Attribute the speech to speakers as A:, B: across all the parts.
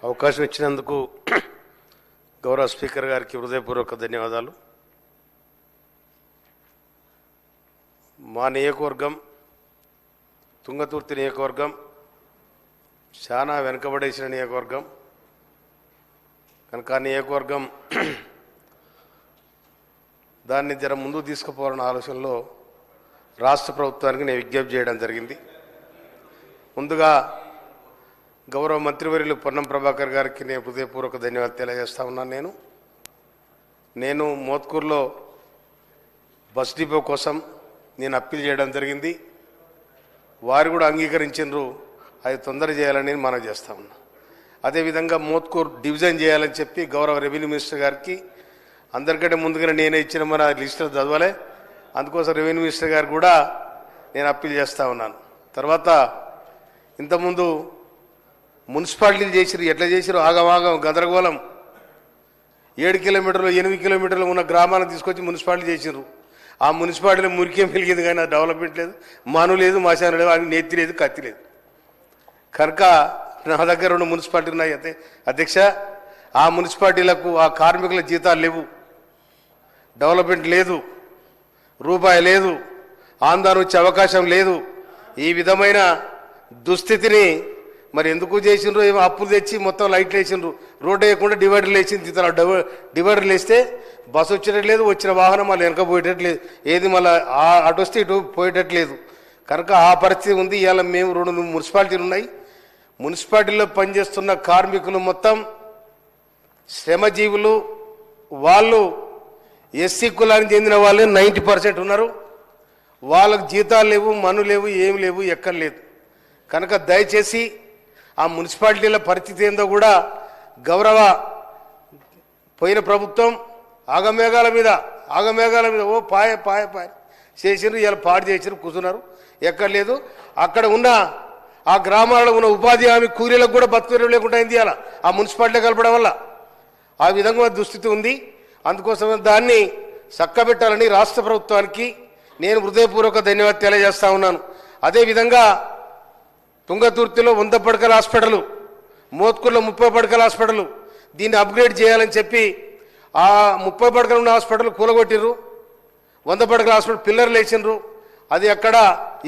A: అవకాశం ఇచ్చినందుకు గౌరవ స్పీకర్ గారికి హృదయపూర్వక ధన్యవాదాలు. మా నియోజకవర్గం తుంగతుర్తి నియోజకవర్గం చాలా వెనుకబడేసిన నియోజకవర్గం కనుక నియోజకవర్గం దాన్ని జర ముందుకు తీసుకుపోవాలన్న ఆలోచనలో రాష్ట్ర ప్రభుత్వానికి నేను విజ్ఞప్తి చేయడం జరిగింది. ముందుగా గౌరవ మంత్రివర్యులు పొన్నం ప్రభాకర్ గారికి నేను హృదయపూర్వక ధన్యవాదాలు తెలియజేస్తా ఉన్నాను. నేను మోత్కూరులో బస్ డిపో కోసం నేను అప్పీల్ చేయడం జరిగింది. వారు కూడా అంగీకరించారు. అది తొందర చేయాలని మనం చేస్తా ఉన్నా. అదేవిధంగా మోత్కూరు డివిజన్ చేయాలని చెప్పి గౌరవ రెవెన్యూ మినిస్టర్ గారికి అందరికంటే ముందుగానే నేనే ఇచ్చిన మన లిస్టులో చదవలే. అందుకోసం రెవెన్యూ మినిస్టర్ గారు కూడా నేను అప్పీల్ చేస్తూ ఉన్నాను. తర్వాత ఇంతకుముందు మున్సిపాలిటీలు చేసిరు, ఎట్లా చేసిరు ఆగమాగం గందరగోళం. 7 కిలోమీటర్లు 8 కిలోమీటర్లు ఉన్న గ్రామాలను తీసుకొచ్చి మున్సిపాలిటీ చేసినారు. ఆ మున్సిపాలిటీలో మురికేం పెరిగింది కానీ అది డెవలప్మెంట్ లేదు, మను లేదు, మశానం లేదు, అది నెత్తి లేదు, కత్తి లేదు. కనుక నా దగ్గర 2 మున్సిపాలిటీలు ఉన్నాయి. అయితే అధ్యక్ష, ఆ మున్సిపాలిటీలకు ఆ కార్మికుల జీతాలు లేవు, డెవలప్మెంట్ లేదు, రూపాయి లేదు, ఆందోళన వచ్చే అవకాశం లేదు. ఈ విధమైన దుస్థితిని మరి ఎందుకు చేసిండ్రు? ఏమో అప్పులు తెచ్చి మొత్తం లైట్లు వేసిండ్రు, రోడ్డు వేయకుండా డివైడర్లు వేసింది. డివైడర్లు వేస్తే బస్సు వచ్చేటట్లేదు, వచ్చిన వాహనం మళ్ళీ వెనక పోయేటట్లేదు, ఏది మళ్ళీ అటు వస్తే ఇటు పోయేటట్లేదు. కనుక ఆ పరిస్థితి ఉంది. ఇవాళ మేము 2 మున్సిపాలిటీలు ఉన్నాయి. మున్సిపాలిటీలో పనిచేస్తున్న కార్మికులు మొత్తం శ్రమజీవులు. వాళ్ళు ఎస్సీ కులానికి చెందిన వాళ్ళే 90% ఉన్నారు. వాళ్ళకు జీతాలు లేవు, మను లేవు, ఏం లేవు, ఎక్కడ లేదు. కనుక దయచేసి ఆ మున్సిపాలిటీల పరిస్థితి ఏందో కూడా గౌరవ పోయిన ప్రభుత్వం ఆగమేఘాల మీద ఓ పాయ చేసినారు. ఇలా పాడు చేసినారు, కూర్చున్నారు, ఎక్కడ లేదు. అక్కడ ఉన్న ఆ గ్రామాలలో ఉన్న ఉపాధి హామీ కూలీలకు కూడా బతుకు లేకుండా అయింది అలా ఆ మున్సిపాలిటీ కలపడం వల్ల. ఆ విధంగా దుస్థితి ఉంది. అందుకోసం దాన్ని చక్కబెట్టాలని రాష్ట్ర ప్రభుత్వానికి నేను హృదయపూర్వక ధన్యవాదాలు తెలియజేస్తా ఉన్నాను. అదేవిధంగా తుంగతుర్తిలో 100 పడకల హాస్పిటల్, మోత్కూరులో 30 పడకల హాస్పిటల్, దీన్ని అప్గ్రేడ్ చేయాలని చెప్పి ఆ 30 పడకలు ఉన్న హాస్పిటల్ కూలగొట్టిర్రు. 100 పడకల హాస్పిటల్ పిల్లర్లు వేసిండ్రు. అది అక్కడ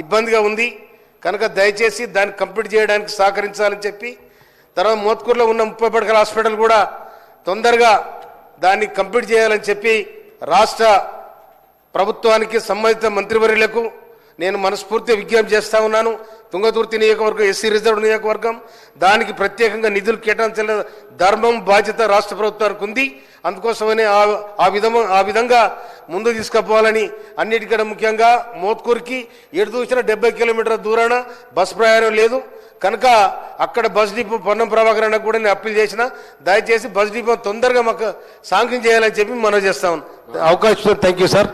A: ఇబ్బందిగా ఉంది. కనుక దయచేసి దాన్ని కంప్లీట్ చేయడానికి సహకరించాలని చెప్పి, తర్వాత మోత్కూరులో ఉన్న 30 పడకల హాస్పిటల్ కూడా తొందరగా దాన్ని కంప్లీట్ చేయాలని చెప్పి రాష్ట్ర ప్రభుత్వానికి సంబంధిత మంత్రివర్యులకు నేను మనస్ఫూర్తిగా విజ్ఞప్తి చేస్తా ఉన్నాను. తుంగతుర్తి నియోజకవర్గం ఎస్సీ రిజర్వ్ నియోజకవర్గం, దానికి ప్రత్యేకంగా నిధులు కేటాయించాల ధర్మం బాధ్యత రాష్ట్ర ప్రభుత్వానికి ఉంది. అందుకోసమనే ఆ విధంగా ముందు తీసుకుపోవాలని, అన్నిటికంటే ముఖ్యంగా మోత్కూరుకి ఎటు చూసినా 70 కిలోమీటర్ల దూరాన బస్ ప్రయాణం లేదు. కనుక అక్కడ బస్ డిపో పొన్నం ప్రభాకర్ అన్న కూడా నేను అప్పీల్ చేసిన, దయచేసి బస్ డిపో తొందరగా మాకు శాంక్షన్ చేయాలని చెప్పి మనం చేస్తాం. అవకాశం థ్యాంక్ యూ సార్.